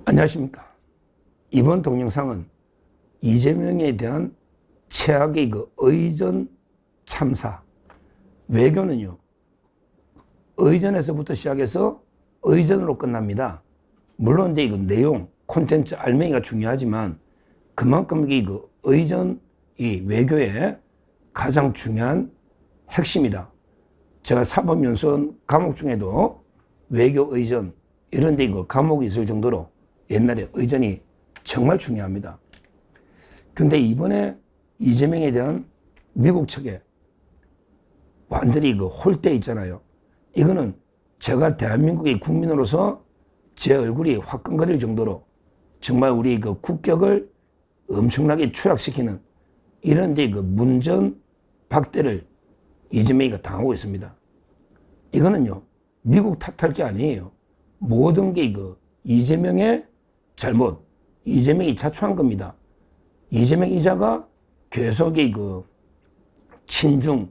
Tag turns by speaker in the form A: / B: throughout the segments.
A: 안녕하십니까. 이번 동영상은 이재명에 대한 최악의 의전 참사. 외교는요, 의전에서부터 시작해서 의전으로 끝납니다. 물론 이제 내용, 콘텐츠 알맹이가 중요하지만 그만큼 의전이 외교의 가장 중요한 핵심이다. 제가 사법연수원 과목 중에도 외교 의전 이런 데 과목이 있을 정도로 옛날에 의전이 정말 중요합니다. 근데 이번에 이재명에 대한 미국 측에 완전히 홀대 있잖아요. 이거는 제가 대한민국의 국민으로서 제 얼굴이 화끈거릴 정도로 정말 우리 국격을 엄청나게 추락시키는 이런 문전 박대를 이재명이가 당하고 있습니다. 이거는요, 미국 탓할 게 아니에요. 모든 게 이재명의 잘못, 이재명이 자초한 겁니다. 이재명 이자가 계속 친중,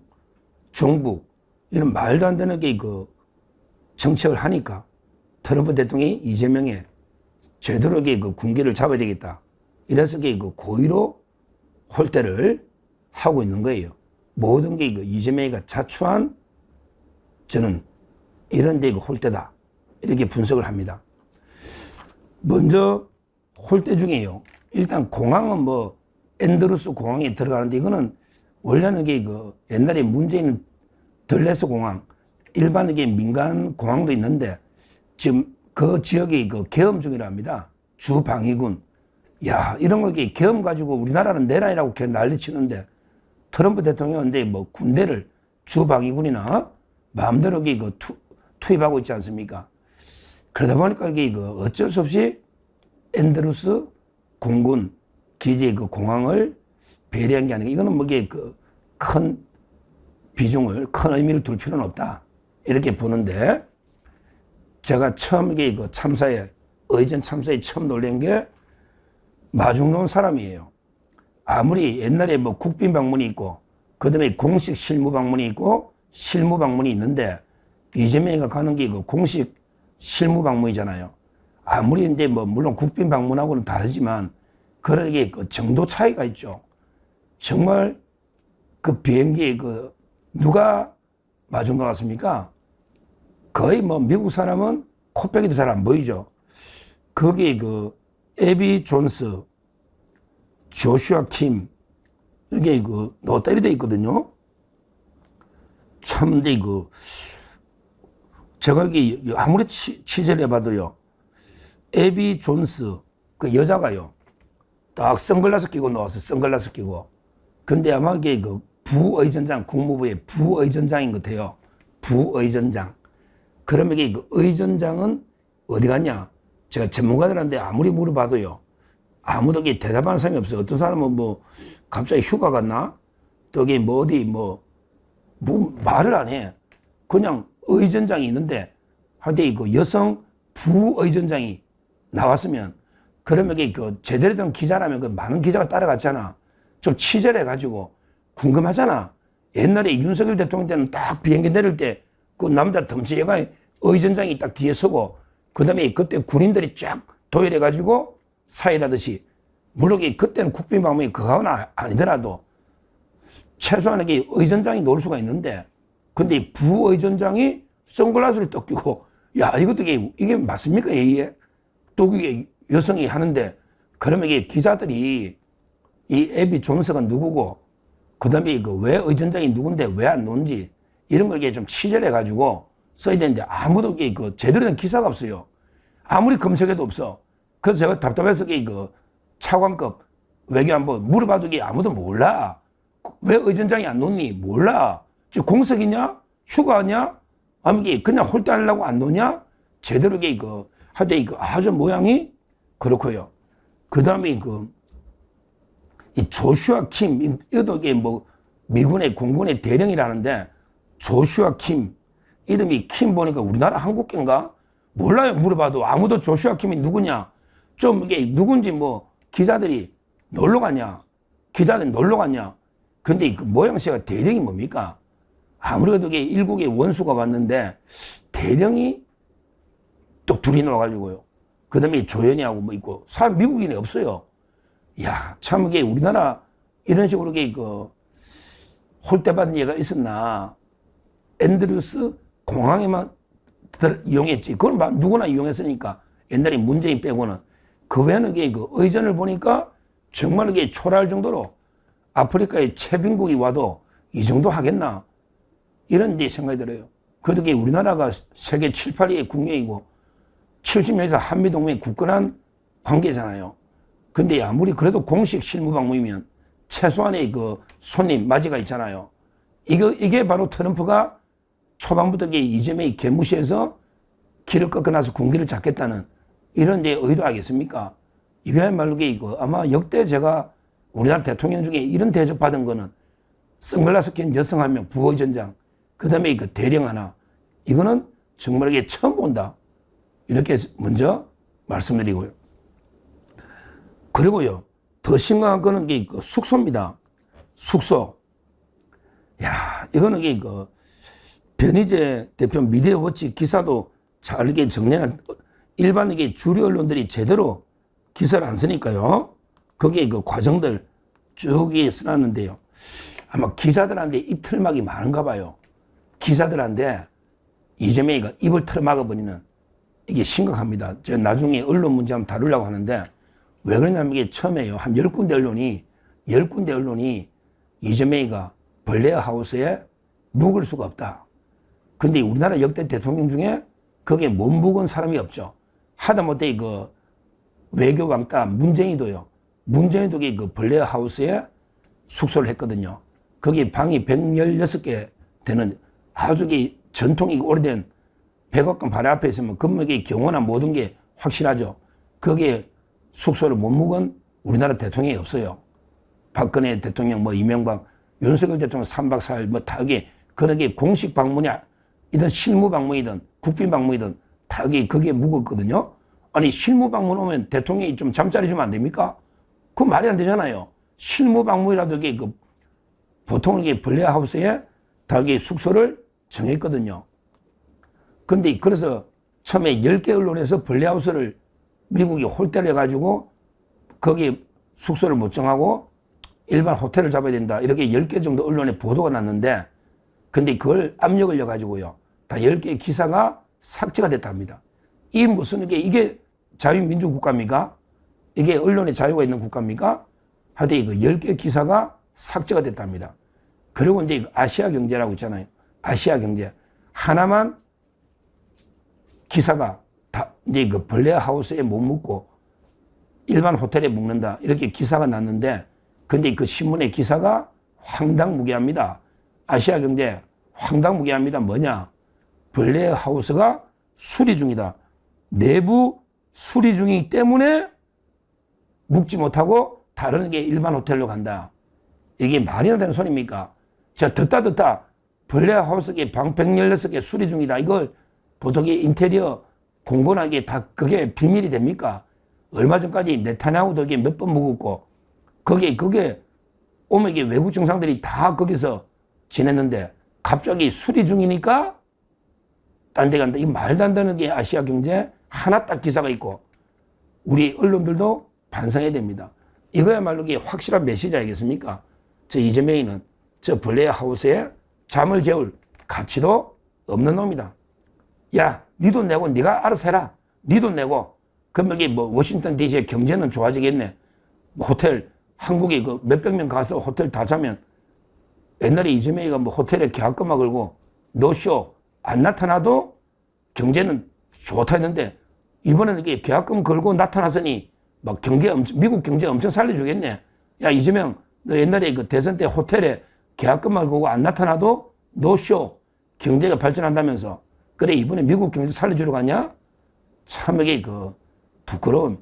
A: 종북, 이런 말도 안 되는 정책을 하니까 트럼프 대통령이 이재명의 제대로 군기를 잡아야 되겠다. 이래서 고의로 홀대를 하고 있는 거예요. 모든 게 이재명이가 자초한 저는 이런 데 홀대다. 이렇게 분석을 합니다. 먼저 홀대 중에요. 일단 공항은 앤드루스 공항에 들어가는데 이거는 원래는 옛날에 문재인 덜레스 공항, 일반 민간 공항도 있는데 지금 그 지역이 계엄 중이랍니다. 주방위군. 야, 이런 거 계엄 가지고 우리나라는 내란이라고 난리치는데 트럼프 대통령은 군대를 주방위군이나 마음대로 투입하고 있지 않습니까? 그러다 보니까 어쩔 수 없이 앤드루스 공군 기지의 공항을 배려한 게 아니라 이거는 큰 비중을, 큰 의미를 둘 필요는 없다. 이렇게 보는데 제가 처음 참사에, 의전 참사에 처음 놀란 게 마중나온 사람이에요. 아무리 옛날에 국빈 방문이 있고, 그 다음에 공식 실무 방문이 있고, 실무 방문이 있는데, 이재명이가 가는 게 공식 실무 방문이잖아요. 아무리 이제 물론 국빈 방문하고는 다르지만, 그러게 정도 차이가 있죠. 정말 비행기에 누가 마중 나왔습니까? 거의 미국 사람은 코빼기도 잘 안 보이죠. 거기에 에비 존스, 조슈아 킴, 이게 노따리 돼 있거든요. 참, 근데 제가 여기 아무리 취재를 해봐도요, 에비 존스, 그 여자가요, 딱 선글라스 끼고 나와서 선글라스 끼고. 근데 아마 이게 부의전장, 국무부의 부의전장인 것 같아요. 부의전장. 그러면 이게 의전장은 어디 갔냐? 제가 전문가들한테 아무리 물어봐도요, 아무도 대답하는 사람이 없어요. 어떤 사람은 갑자기 휴가 갔나? 또 이게 어디 말을 안 해. 그냥 의전장이 있는데, 하여튼 여성 부의전장이 나왔으면, 그러면 제대로 된 기자라면 많은 기자가 따라갔잖아. 좀 취재를 해가지고 궁금하잖아. 옛날에 윤석열 대통령 때는 딱 비행기 내릴 때 그 남자 덤치애가 의전장이 딱 뒤에 서고, 그 다음에 그때 군인들이 쫙 도열해가지고 사일하듯이, 물론 그때는 국빈방문이 그거는 아니더라도 최소한 의전장이 놓을 수가 있는데, 근데 부의전장이 선글라스를 딱 끼고, 야, 이것도 이게 맞습니까? 이게 또 그게 여성이 하는데, 그러면 기자들이 이 에비 존스가 누구고, 그 다음에 왜 의전장이 누군데 왜 안 놓은지, 이런 걸 좀 취재를 해가지고 써야 되는데, 아무도 제대로 된 기사가 없어요. 아무리 검색해도 없어. 그래서 제가 답답해서 차관급 외교 한번 물어봐도 아무도 몰라. 왜 의전장이 안 놓니? 몰라. 지금 공석이냐? 휴가냐? 아니면 그냥 홀대하려고 안 놓냐? 제대로 하여튼 아주 모양이 그렇고요. 그 다음에 이 조슈아 킴, 이것도 미군의 공군의 대령이라는데, 조슈아 킴, 이름이 킴 보니까 우리나라 한국계인가? 몰라요. 물어봐도 아무도 조슈아 킴이 누구냐? 좀 누군지 기자들이 놀러 갔냐? 기자들이 놀러 갔냐? 근데 모양새가 대령이 뭡니까? 아무래도 일국의 원수가 왔는데, 대령이 또 둘이 나와가지고요. 그 다음에 조현이하고 뭐 있고, 사람 미국인이 없어요. 야, 참, 이게 우리나라 이런 식으로 이게 홀대받은 얘가 있었나. 앤드루스 공항에만 이용했지. 그걸 막 누구나 이용했으니까. 옛날에 문재인 빼고는. 그 외에는 이게 의전을 보니까 정말 이게 초라할 정도로 아프리카에 최빈국이 와도 이 정도 하겠나. 이런 데 생각이 들어요. 그래도 이게 우리나라가 세계 7, 8위의 국력이고 70년에서 한미동맹 굳건한 관계잖아요. 근데 아무리 그래도 공식 실무방문이면 최소한의 손님 맞이가 있잖아요. 이게 바로 트럼프가 초반부터 이재명이 개무시해서 길을 꺾어놔서 군기를 잡겠다는 이런 데 의도 아니겠습니까? 이거야말로 아마 역대 제가 우리나라 대통령 중에 이런 대접 받은 거는 선글라스 낀 여성 한 명, 부의전장, 그 다음에 대령 하나, 이거는 정말 이게 처음 본다. 이렇게 먼저 말씀드리고요. 그리고요, 더 심각한 거는 숙소입니다. 숙소. 야, 이거는 변희재 대표 미디어워치 기사도 잘 이렇게 정리한, 일반 주류 언론들이 제대로 기사를 안 쓰니까요. 거기에 과정들 쭉 써놨는데요. 아마 기자들한테 입 틀막이 많은가 봐요. 기자들한테 이재명이가 입을 틀어막아버리는, 이게 심각합니다. 제가 나중에 언론 문제 한번 다루려고 하는데, 왜 그러냐면 이게 처음에요. 한 10군데 언론이 이재명이가 벌레 하우스에 묵을 수가 없다. 근데 우리나라 역대 대통령 중에 거기에 못 묵은 사람이 없죠. 하다못해 외교 왕따 문재인도요. 문재인도 벌레 하우스에 숙소를 했거든요. 거기 방이 116개 되는 아주 전통이 오래된 백악관 바로 앞에 있으면 건물의 경호나 모든 게 확실하죠. 거기에 숙소를 못 묵은 우리나라 대통령이 없어요. 박근혜 대통령, 이명박, 윤석열 대통령 3박 4일 다 여기 그런 게 공식 방문이든 실무 방문이든 국빈 방문이든 다 거기에 묵었거든요. 아니 실무 방문 오면 대통령이 좀 잠자리 주면 안 됩니까? 그건 말이 안 되잖아요. 실무 방문이라도 보통 벌레 하우스에 다 숙소를 정했거든요. 근데 그래서 처음에 10개 언론에서 벌레 하우스를 미국이 홀대를 해가지고 거기 숙소를 못 정하고 일반 호텔을 잡아야 된다. 이렇게 10개 정도 언론에 보도가 났는데, 근데 그걸 압력을 넣어가지고요. 다 10개의 기사가 삭제가 됐답니다. 이게 자유민주국가입니까? 이게 언론의 자유가 있는 국가입니까? 하여튼 10개 기사가 삭제가 됐답니다. 그리고 이제 아시아 경제라고 있잖아요. 아시아 경제. 하나만 기사가 다 이제 벌레 하우스에 못 묵고 일반 호텔에 묵는다. 이렇게 기사가 났는데, 근데 그 신문의 기사가 황당무계합니다. 아시아 경제 황당무계합니다. 뭐냐? 벌레 하우스가 수리 중이다. 내부 수리 중이기 때문에 묵지 못하고 다른 일반 호텔로 간다. 이게 말이나 되는 소리입니까? 자, 듣다 벌레 하우스에 방 116개 수리 중이다. 이걸 보통 인테리어 공고나게 다 그게 비밀이 됩니까? 얼마 전까지 네타냐후도 몇 번 묵었고, 그게 오면 외국 정상들이 다 거기서 지냈는데, 갑자기 수리 중이니까 딴 데 간다. 이 말도 안 되는 게 아시아 경제 하나 딱 기사가 있고, 우리 언론들도 반성해야 됩니다. 이거야말로 확실한 메시지 아니겠습니까? 저 이재명이는 저 벌레 하우스에 잠을 재울 가치도 없는 놈이다. 야, 네 돈 내고 네가 알아서 해라. 네 돈 내고. 그러면 워싱턴 DC의 경제는 좋아지겠네. 호텔, 한국에 몇백 명 가서 호텔 다 자면, 옛날에 이재명이가 호텔에 계약금만 걸고 노쇼 안 나타나도 경제는 좋다 했는데, 이번에는 계약금 걸고 나타나서니 미국 경제 엄청 살려주겠네. 야, 이재명, 너 옛날에 대선 때 호텔에 계약금만 걸고 안 나타나도 노쇼 경제가 발전한다면서. 그래, 이번에 미국 경제 살려주러 가냐? 참 부끄러운.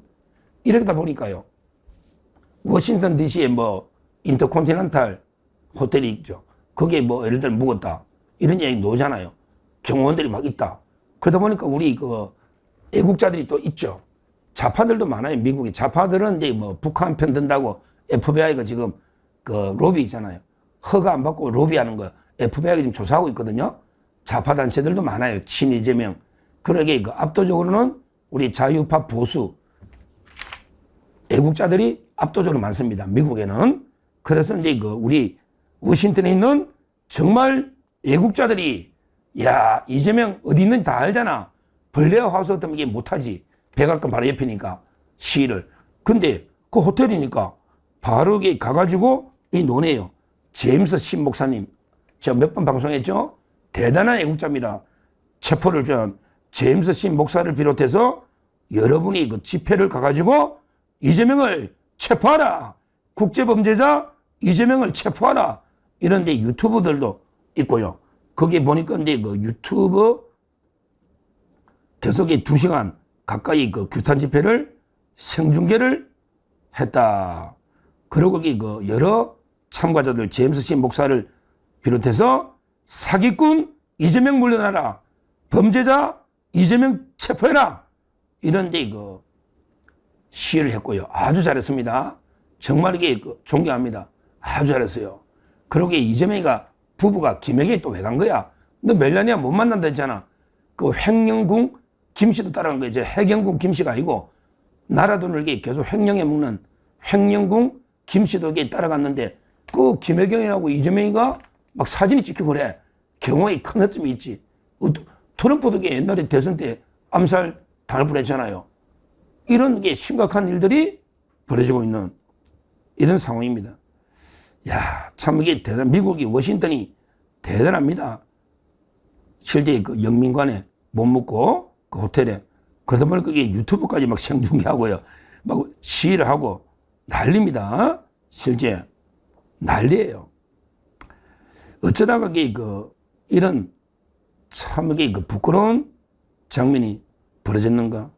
A: 이러다 보니까요. 워싱턴 DC에 인터컨티넨탈 호텔이 있죠. 거기에 예를 들어 묵었다. 이런 얘기 나오잖아요. 경호원들이 막 있다. 그러다 보니까 우리 애국자들이 또 있죠. 좌파들도 많아요. 미국에. 좌파들은 이제 북한 편 든다고 FBI가 지금 로비 있잖아요. 허가 안 받고 로비하는 거 FBI가 지금 조사하고 있거든요. 좌파 단체들도 많아요. 친이재명. 그러게 압도적으로는 우리 자유파 보수 애국자들이 압도적으로 많습니다. 미국에는. 그래서 이제 그 우리 워싱턴에 있는 정말 애국자들이 야, 이재명 어디 있는지 다 알잖아. 블레어 하우스 같으면 이게 못하지. 백악관 바로 옆이니까 시위를. 근데 그 호텔이니까 바로 이게 가가지고 이 논해요. 제임스 신 목사님. 제가 몇 번 방송했죠? 대단한 애국자입니다. 체포를 준 제임스 신 목사를 비롯해서 여러분이 그 집회를 가가지고 이재명을 체포하라. 국제범죄자 이재명을 체포하라. 이런 데 유튜브들도 있고요. 거기에 보니까 이제 그 유튜브 계속 2시간 가까이 그 규탄 집회를 생중계를 했다. 그리고 거기 그 여러 참가자들 제임스 씨 목사를 비롯해서 사기꾼 이재명 물러나라. 범죄자 이재명 체포해라. 이런 데 그 시위를 했고요. 아주 잘했습니다. 정말 이게 존경합니다. 아주 잘했어요. 그러게 이재명이가 부부가 김해에 또 왜 간 거야? 너 멜라니아 못 만난다 했잖아. 그 횡령궁 김씨도 따라간 거 이제 해경궁 김씨가 아니고 나라 돈을 계속 횡령해 먹는 횡령궁 김씨도 이게 따라갔는데 그 김혜경이하고 이재명이가 막 사진이 찍히고 그래. 경호에 큰 허점이 있지. 트럼프도 옛날에 대선 때 암살 당할 뻔했잖아요. 이런 게 심각한 일들이 벌어지고 있는 이런 상황입니다. 야, 참 이게 미국이 워싱턴이 대단합니다. 실제 그 영민관에 못 묵고 그 호텔에 그러다 보니까 그게 유튜브까지 막 생중계하고요. 막 시위를 하고 난립니다. 실제 난리예요. 어쩌다가 이런 참 이게 부끄러운 장면이 벌어졌는가?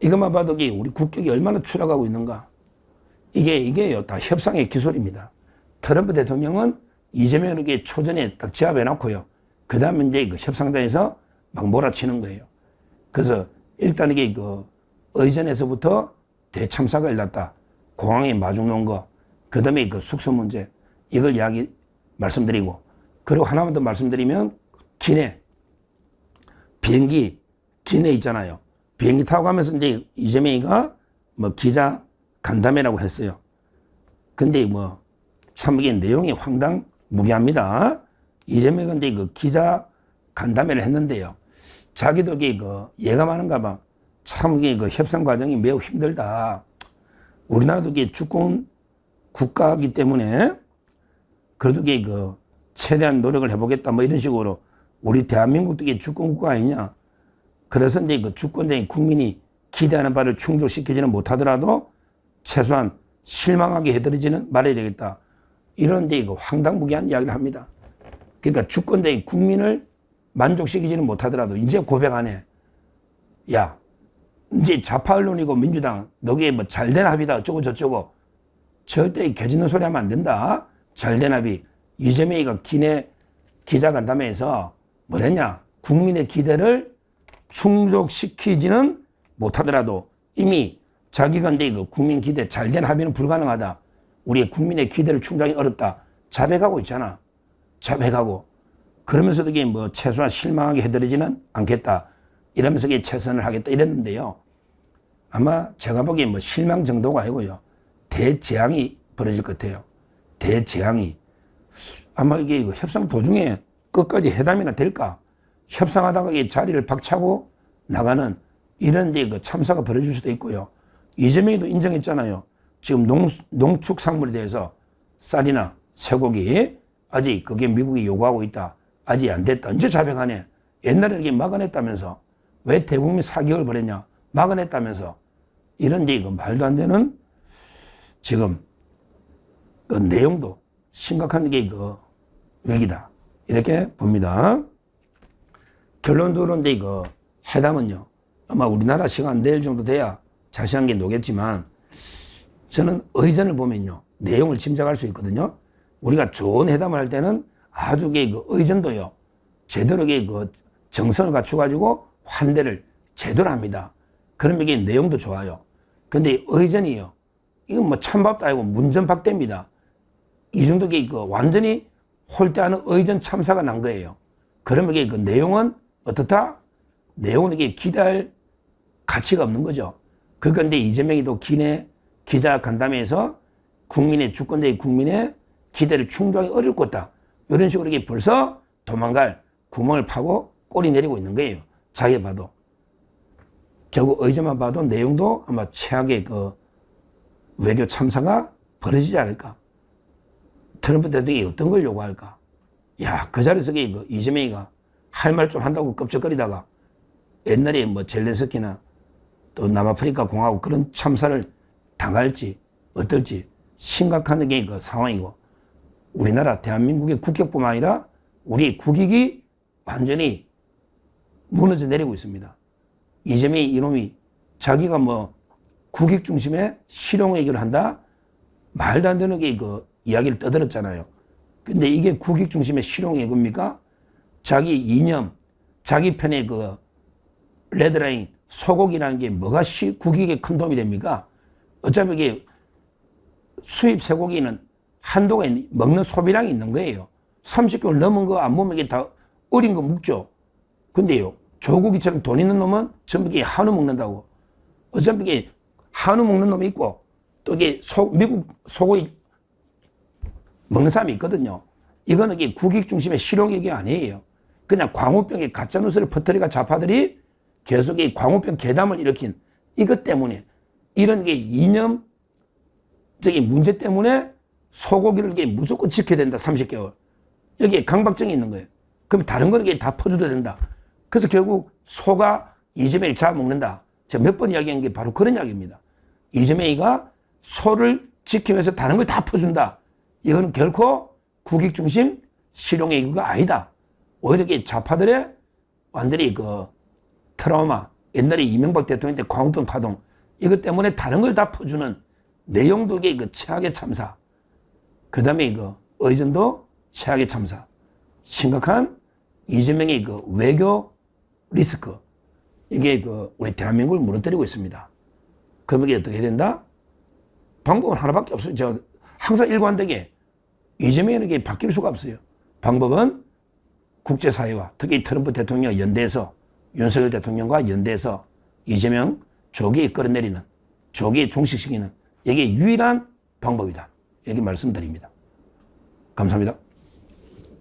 A: 이것만 봐도 우리 국격이 얼마나 추락하고 있는가? 이게요, 다 협상의 기술입니다. 트럼프 대통령은 이재명에게 초전에 딱 제압해 놓고요. 그 다음에 이제 그 협상장에서 막 몰아치는 거예요. 그래서 일단 이게 의전에서부터 대참사가 일어났다. 공항에 마중 놓은 거. 그 다음에 숙소 문제. 이걸 말씀드리고. 그리고 하나만 더 말씀드리면, 기내. 비행기, 기내 있잖아요. 비행기 타고 가면서 이제 이재명이가 기자 간담회라고 했어요. 근데 참 이게 내용이 황당무계합니다. 이재명은 이제 기자 간담회를 했는데요. 자기도 예감하는가 봐. 참 이게 협상 과정이 매우 힘들다. 우리나라도 주권 국가이기 때문에 그래도 최대한 노력을 해보겠다. 이런 식으로 우리 대한민국도 주권 국가 아니냐. 그래서 이제 주권적인 국민이 기대하는 바를 충족시키지는 못하더라도 최소한 실망하게 해드리지는 말아야 되겠다. 이런 이제 황당무계한 이야기를 합니다. 그러니까 주권적인 국민을 만족시키지는 못하더라도 이제 고백하네. 야, 이제 좌파 언론이고 민주당 너게 잘된 합의다 어쩌고 저쩌고 절대 개짓는 소리 하면 안 된다. 잘된 합의. 이재명이가 기자간담회에서 뭘 했냐? 국민의 기대를 충족시키지는 못하더라도 이미 자기가 이제 국민 기대 잘된 합의는 불가능하다. 우리의 국민의 기대를 충족하기 어렵다. 자백하고 있잖아. 자백하고. 그러면서도 이게 최소한 실망하게 해드리지는 않겠다. 이러면서 이게 최선을 하겠다 이랬는데요. 아마 제가 보기엔 실망 정도가 아니고요. 대재앙이 벌어질 것 같아요. 대재앙이. 아마 이게 협상 도중에 끝까지 회담이나 될까? 협상하다가 이 자리를 박차고 나가는 이런 이제 참사가 벌어질 수도 있고요. 이재명이도 인정했잖아요. 지금 농축산물에 대해서 쌀이나 쇠고기 아직 그게 미국이 요구하고 있다. 아직 안 됐다. 언제 자백하네. 옛날에 이게 막아냈다면서. 왜 대국민 사격을 벌였냐. 막아냈다면서. 이런 이제 말도 안 되는 지금 그 내용도 심각한 게 위기다. 이렇게 봅니다. 결론적으로 이제 회담은요. 아마 우리나라 시간 내일 정도 돼야 자세한 게 나오겠지만 저는 의전을 보면요. 내용을 짐작할 수 있거든요. 우리가 좋은 회담을 할 때는 아주 의전도요. 제대로 정성을 갖춰가지고 환대를 제대로 합니다. 그러면 이게 내용도 좋아요. 근데 의전이요. 이건 찬밥도 아니고 문전박대입니다. 이 정도 완전히 홀대하는 의전 참사가 난 거예요. 그러면 이게 내용은 어떻다? 내용은 이게 기대할 가치가 없는 거죠. 그런데 이재명이도 기자 간담회에서 국민의 주권자의 국민의 기대를 충족하기 어려울 것다. 이런 식으로 이게 벌써 도망갈 구멍을 파고 꼬리 내리고 있는 거예요. 자기 봐도. 결국 의제만 봐도 내용도 아마 최악의 그 외교 참사가 벌어지지 않을까. 트럼프 대통령이 어떤 걸 요구할까. 야, 그 자리에서 그 이재명이가 할 말 좀 한다고 껍적거리다가 옛날에 뭐 젤렌스키나 또 남아프리카 공화국 그런 참사를 당할지 어떨지 심각한 게 그 상황이고, 우리나라 대한민국의 국격뿐만 아니라 우리 국익이 완전히 무너져 내리고 있습니다. 이재명이 이놈이 자기가 뭐 국익 중심의 실용외교를 한다? 말도 안 되는 게 그 이야기를 떠들었잖아요. 근데 이게 국익 중심의 실용외교입니까? 자기 이념, 자기 편의 그 레드라인, 소고기라는 게 뭐가 국익에 큰 도움이 됩니까? 어차피 이게 수입 쇠고기는 한도가 먹는 소비량이 있는 거예요. 30개월 넘은 거 안 먹으면 이게 다 어린 거 먹죠. 근데요, 조국이처럼 돈 있는 놈은 전부 이게 한우 먹는다고. 어차피 이게 한우 먹는 놈이 있고, 또 이게 미국 소고기 먹는 사람이 있거든요. 이거는 이게 국익 중심의 실용외교 아니에요. 그냥 광우병의 가짜뉴스를 퍼뜨리가 좌파들이 계속 이 광우병 괴담을 일으킨 이것 때문에, 이런 게 이념적인 문제 때문에 소고기를 이게 무조건 지켜야 된다. 30개월. 여기에 강박증이 있는 거예요. 그럼 다른 거는 이게 다 퍼줘도 된다. 그래서 결국 소가 이재명을 잡아먹는다. 제가 몇 번 이야기한 게 바로 그런 이야기입니다. 이재명이가 소를 지키면서 다른 걸 다 퍼준다. 이거는 결코 국익 중심 실용외교가 아니다. 오히려 이게 좌파들의 완전히 그 트라우마, 옛날에 이명박 대통령 때 광우병 파동, 이것 때문에 다른 걸 다 퍼주는 내용도의 그 최악의 참사. 그 다음에 그 의전도 최악의 참사. 심각한 이재명의 그 외교 리스크. 이게 그 우리 대한민국을 무너뜨리고 있습니다. 그럼 이게 어떻게 해야 된다? 방법은 하나밖에 없어요. 제가 항상 일관되게 이재명에게 바뀔 수가 없어요. 방법은 국제사회와 특히 트럼프 대통령 연대해서, 윤석열 대통령과 연대해서 이재명 조기에 끌어내리는, 조기에 종식시키는, 이게 유일한 방법이다. 이렇게 말씀드립니다. 감사합니다.